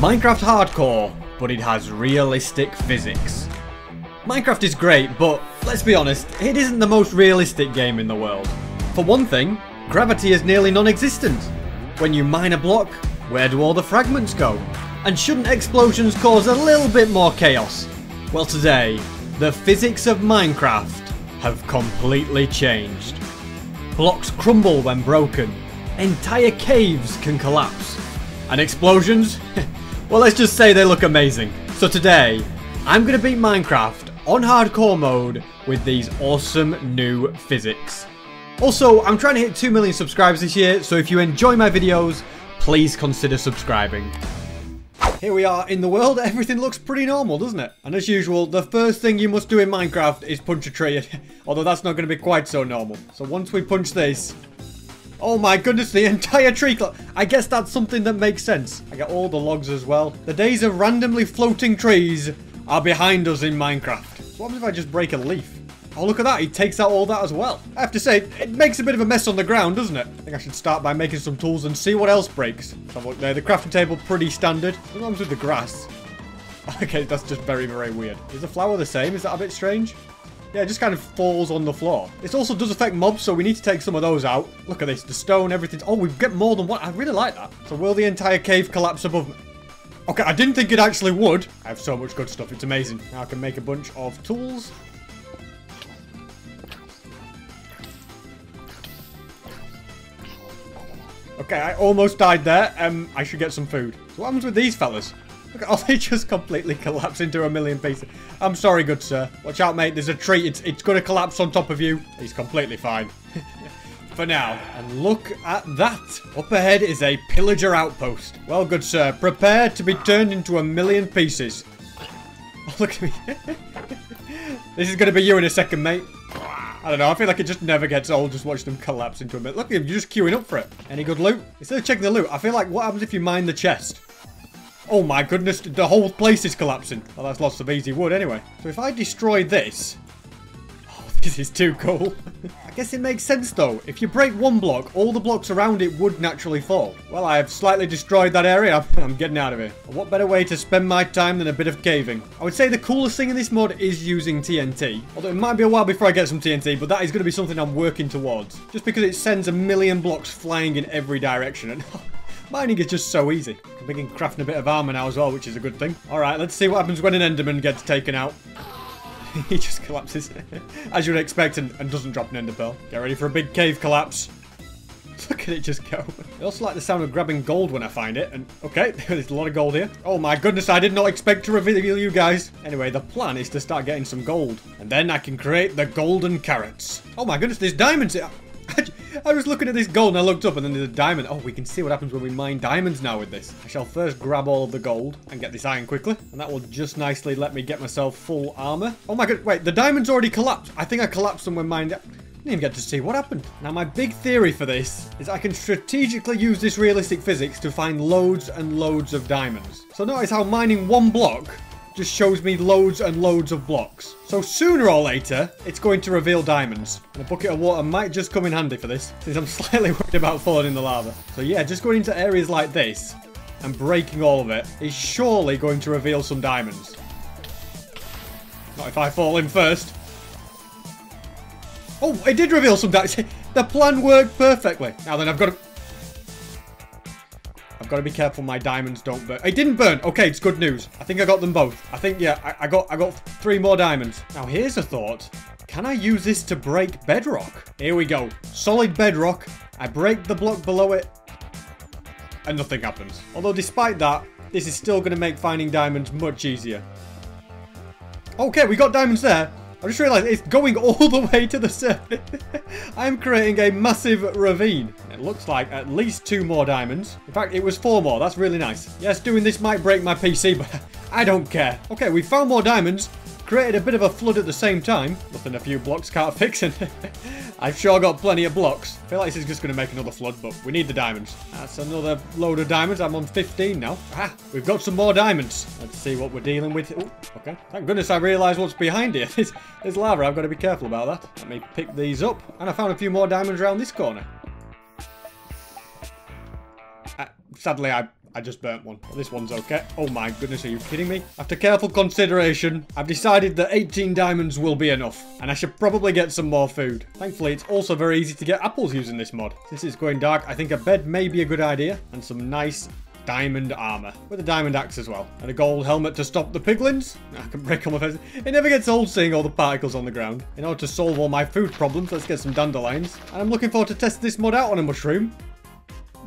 Minecraft Hardcore, but it has realistic physics. Minecraft is great, but let's be honest, it isn't the most realistic game in the world. For one thing, gravity is nearly non-existent. When you mine a block, where do all the fragments go? And shouldn't explosions cause a little bit more chaos? Well, today, the physics of Minecraft have completely changed. Blocks crumble when broken, entire caves can collapse, and explosions? Well, let's just say they look amazing. So today, I'm going to beat Minecraft on hardcore mode with these awesome new physics. Also, I'm trying to hit 2 million subscribers this year, so if you enjoy my videos, please consider subscribing. Here we are in the world. Everything looks pretty normal, doesn't it? And as usual, the first thing you must do in Minecraft is punch a tree. Although that's not going to be quite so normal. So once we punch this... Oh my goodness, the entire tree... I guess that's something that makes sense. I get all the logs as well. The days of randomly floating trees are behind us in Minecraft. So what happens if I just break a leaf? Oh, look at that. He takes out all that as well. I have to say, it makes a bit of a mess on the ground, doesn't it? I think I should start by making some tools and see what else breaks. Let's have a look there. The crafting table, pretty standard. What happens with the grass? Okay, that's just very, very weird. Is the flower the same? Is that a bit strange? Yeah, it just kind of falls on the floor. This also does affect mobs, so we need to take some of those out. Look at this. The stone, everything. Oh, we get more than one. I really like that. So will the entire cave collapse above me? Okay, I didn't think it actually would. I have so much good stuff. It's amazing. Now I can make a bunch of tools. Okay, I almost died there. I should get some food. So what happens with these fellas? Look at, oh, they just completely collapse into a million pieces. I'm sorry, good sir. Watch out, mate. There's a tree. It's going to collapse on top of you. He's completely fine. For now. And look at that. Up ahead is a pillager outpost. Well, good sir. Prepare to be turned into a million pieces. Oh, look at me. This is going to be you in a second, mate. I don't know, I feel like it just never gets old just watching them collapse into a bit. Look at him, you're just queuing up for it. Any good loot? Instead of checking the loot, I feel like what happens if you mine the chest? Oh my goodness, the whole place is collapsing. Well, that's lots of easy wood anyway. So if I destroy this... Oh, this is too cool. I guess it makes sense though. If you break one block, all the blocks around it would naturally fall. Well, I have slightly destroyed that area. I'm getting out of here. What better way to spend my time than a bit of caving? I would say the coolest thing in this mod is using TNT. Although it might be a while before I get some TNT, but that is going to be something I'm working towards. Just because it sends a million blocks flying in every direction. And mining is just so easy. I'm thinking crafting a bit of armor now as well, which is a good thing. Alright, let's see what happens when an Enderman gets taken out. He just collapses, as you would expect, and doesn't drop an ender pearl. Get ready for a big cave collapse. Look at it just go. I also like the sound of grabbing gold when I find it. And okay, there's a lot of gold here. Oh my goodness, I did not expect to reveal you guys. Anyway, the plan is to start getting some gold. And then I can create the golden carrots. Oh my goodness, there's diamonds here. I was looking at this gold and I looked up and then there's a diamond. Oh, we can see what happens when we mine diamonds now with this. I shall first grab all of the gold and get this iron quickly. And that will just nicely let me get myself full armor. Oh my god, wait, the diamonds already collapsed. I think I collapsed them when mined. I didn't even get to see what happened. Now, my big theory for this is I can strategically use this realistic physics to find loads and loads of diamonds. So notice how mining one block just shows me loads and loads of blocks. So sooner or later, it's going to reveal diamonds. And a bucket of water might just come in handy for this, since I'm slightly worried about falling in the lava. So yeah, just going into areas like this and breaking all of it is surely going to reveal some diamonds. Not if I fall in first. Oh, it did reveal some diamonds. The plan worked perfectly. Now then, I've got to be careful my diamonds don't burn. It didn't burn. Okay, it's good news. I think I got them both. I think, yeah, I got 3 more diamonds. Now, here's a thought. Can I use this to break bedrock? Here we go. Solid bedrock. I break the block below it. And nothing happens. Although, despite that, this is still going to make finding diamonds much easier. Okay, we got diamonds there. I just realised it's going all the way to the surface. I'm creating a massive ravine. It looks like at least 2 more diamonds. In fact, it was 4 more. That's really nice. Yes, doing this might break my PC, but I don't care. Okay, we found more diamonds. Created a bit of a flood at the same time. Nothing a few blocks can't fix. And I've sure got plenty of blocks. I feel like this is just going to make another flood, but we need the diamonds. That's another load of diamonds. I'm on 15 now. Ah, we've got some more diamonds. Let's see what we're dealing with. Ooh, okay. Thank goodness I realised what's behind here. There's lava. I've got to be careful about that. Let me pick these up. And I found a few more diamonds around this corner. Sadly, I I just burnt one. Well, this one's okay. Oh my goodness, are you kidding me? After careful consideration, I've decided that 18 diamonds will be enough. And I should probably get some more food. Thankfully, it's also very easy to get apples using this mod. Since it's going dark, I think a bed may be a good idea. And some nice diamond armor with a diamond axe as well, and a gold helmet to stop the piglins. I can break all my fences. It never gets old seeing all the particles on the ground. In order to solve all my food problems, let's get some dandelions. And I'm looking forward to testing this mod out on a mushroom.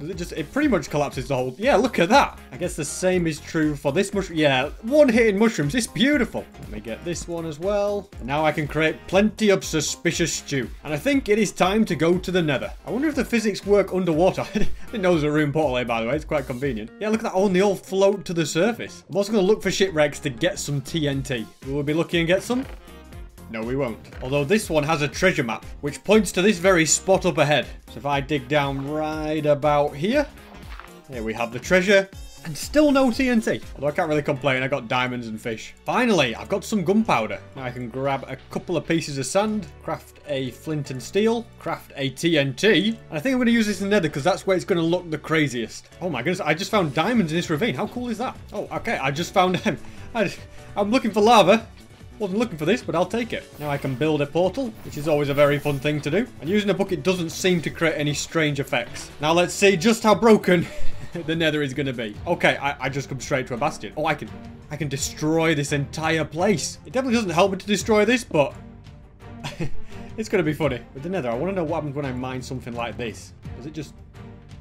It pretty much collapses the whole... Yeah, look at that. I guess the same is true for this mushroom. Yeah, one hit in mushrooms. It's beautiful. Let me get this one as well. And now I can create plenty of suspicious stew. And I think it is time to go to the nether. I wonder if the physics work underwater. I didn't know there was a room portal here, by the way. It's quite convenient. Yeah, look at that. Oh, and they all float to the surface. I'm also going to look for shipwrecks to get some TNT. Will we be lucky and get some? No, we won't. Although this one has a treasure map, which points to this very spot up ahead. So if I dig down right about here, here we have the treasure. And still no TNT. Although I can't really complain, I got diamonds and fish. Finally, I've got some gunpowder. Now I can grab a couple of pieces of sand, craft a flint and steel, craft a TNT. And I think I'm going to use this in the nether because that's where it's going to look the craziest. Oh my goodness, I just found diamonds in this ravine. How cool is that? Oh, okay, I just found them. I'm looking for lava. Wasn't looking for this, but I'll take it. Now I can build a portal, which is always a very fun thing to do. And using a bucket doesn't seem to create any strange effects. Now let's see just how broken the nether is going to be. Okay, I just come straight to a bastion. Oh, I can destroy this entire place. It definitely doesn't help me to destroy this, but it's going to be funny. With the nether, I want to know what happens when I mine something like this. Does it just...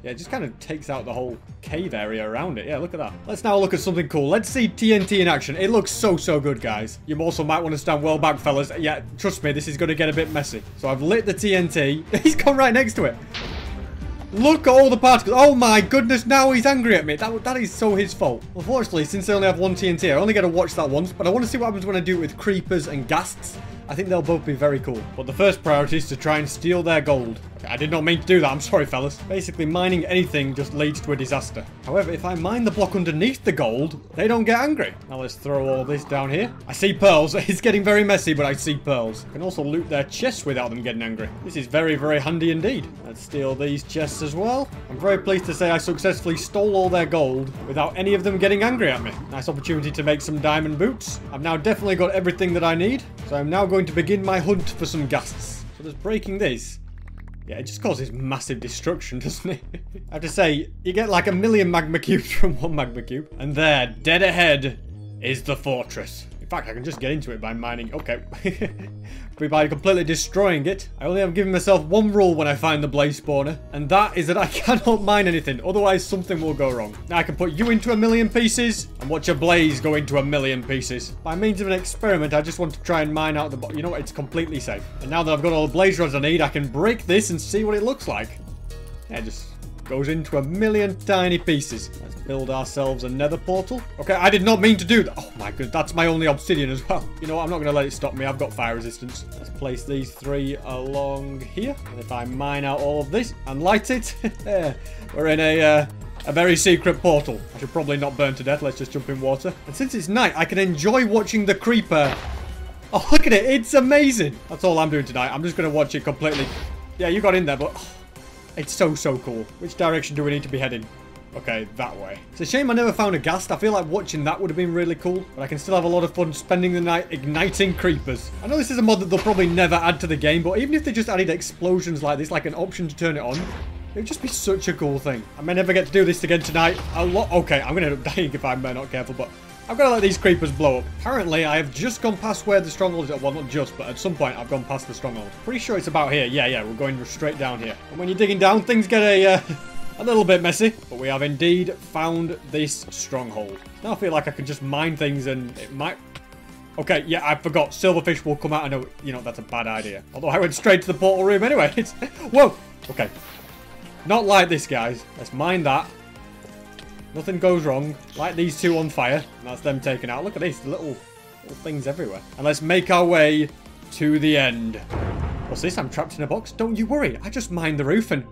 Yeah, it just kind of takes out the whole cave area around it. Yeah, look at that. Let's now look at something cool. Let's see TNT in action. It looks so good, guys. You also might want to stand well back, fellas. Yeah, trust me, this is going to get a bit messy. So I've lit the TNT. He's gone right next to it. Look at all the particles. Oh my goodness, now he's angry at me. That is so his fault. Unfortunately, since I only have one TNT, I only get to watch that once. But I want to see what happens when I do it with creepers and ghasts. I think they'll both be very cool. But the first priority is to try and steal their gold. Okay, I did not mean to do that. I'm sorry, fellas. Basically, mining anything just leads to a disaster. However, if I mine the block underneath the gold, they don't get angry. Now let's throw all this down here. I see pearls. It's getting very messy, but I see pearls. I can also loot their chests without them getting angry. This is very handy indeed. Let's steal these chests as well. I'm very pleased to say I successfully stole all their gold without any of them getting angry at me. Nice opportunity to make some diamond boots. I've now definitely got everything that I need. So I'm now going to begin my hunt for some ghasts. So just breaking this. Yeah, it just causes massive destruction, doesn't it? I have to say, you get like 1,000,000 magma cubes from one magma cube. And there, dead ahead, is the fortress. In fact, I can just get into it by mining. Okay. By completely destroying it. I only have given myself one rule when I find the blaze spawner. And that is that I cannot mine anything. Otherwise, something will go wrong. Now, I can put you into 1,000,000 pieces and watch a blaze go into 1,000,000 pieces. By means of an experiment, I just want to try and mine out the bottom. You know what? It's completely safe. And now that I've got all the blaze rods I need, I can break this and see what it looks like. Yeah, just goes into 1,000,000 tiny pieces. Let's build ourselves a nether portal. Okay, I did not mean to do that. Oh my god, that's my only obsidian as well. You know what, I'm not going to let it stop me. I've got fire resistance. Let's place these 3 along here. And if I mine out all of this and light it, we're in a very secret portal. I should probably not burn to death. Let's just jump in water. And since it's night, I can enjoy watching the creeper. Oh, look at it. It's amazing. That's all I'm doing tonight. I'm just going to watch it completely. Yeah, you got in there, but... Oh, it's so cool. Which direction do we need to be heading? Okay, that way. It's a shame I never found a ghast. I feel like watching that would have been really cool. But I can still have a lot of fun spending the night igniting creepers. I know this is a mod that they'll probably never add to the game. But even if they just added explosions like this, like an option to turn it on, it would just be such a cool thing. I may never get to do this again tonight. Okay, I'm going to end up dying if I'm not careful. But I've got to let these creepers blow up. Apparently, I have just gone past where the stronghold is. Well, not just, but at some point, I've gone past the stronghold. Pretty sure it's about here. Yeah, we're going straight down here. And when you're digging down, things get a little bit messy. But we have indeed found this stronghold. Now I feel like I can just mine things and it might... Okay, yeah, I forgot. Silverfish will come out. I know, you know, that's a bad idea. Although I went straight to the portal room anyway. Whoa! Okay. Not like this, guys. Let's mine that. Nothing goes wrong. Light these 2 on fire. And that's them taken out. Look at this. Little things everywhere. And let's make our way to the end. What's this? I'm trapped in a box? Don't you worry. I just mined the roof and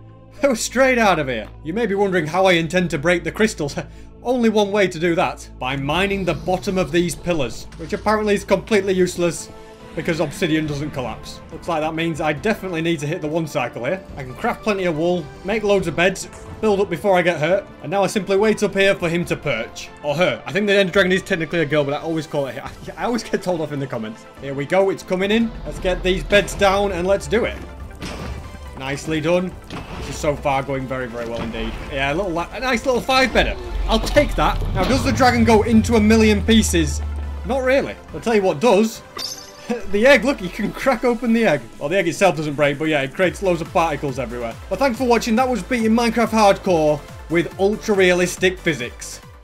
I was straight out of here. You may be wondering how I intend to break the crystals. Only one way to do that. By mining the bottom of these pillars. Which apparently is completely useless. because obsidian doesn't collapse. Looks like that means I definitely need to hit the 1 cycle here. I can craft plenty of wool, make loads of beds, build up before I get hurt, and now I simply wait up here for him to perch. Or her. I think the Ender Dragon is technically a girl, but I always call it her. I always get told off in the comments. Here we go, it's coming in. Let's get these beds down and let's do it. Nicely done. This is so far going very, very well indeed. Yeah, a nice little 5-bedder. I'll take that. Now, does the dragon go into 1,000,000 pieces? Not really. I'll tell you what does. The egg, look, you can crack open the egg. Well, the egg itself doesn't break, but yeah, it creates loads of particles everywhere. But thanks for watching. That was beating Minecraft Hardcore with ultra-realistic physics.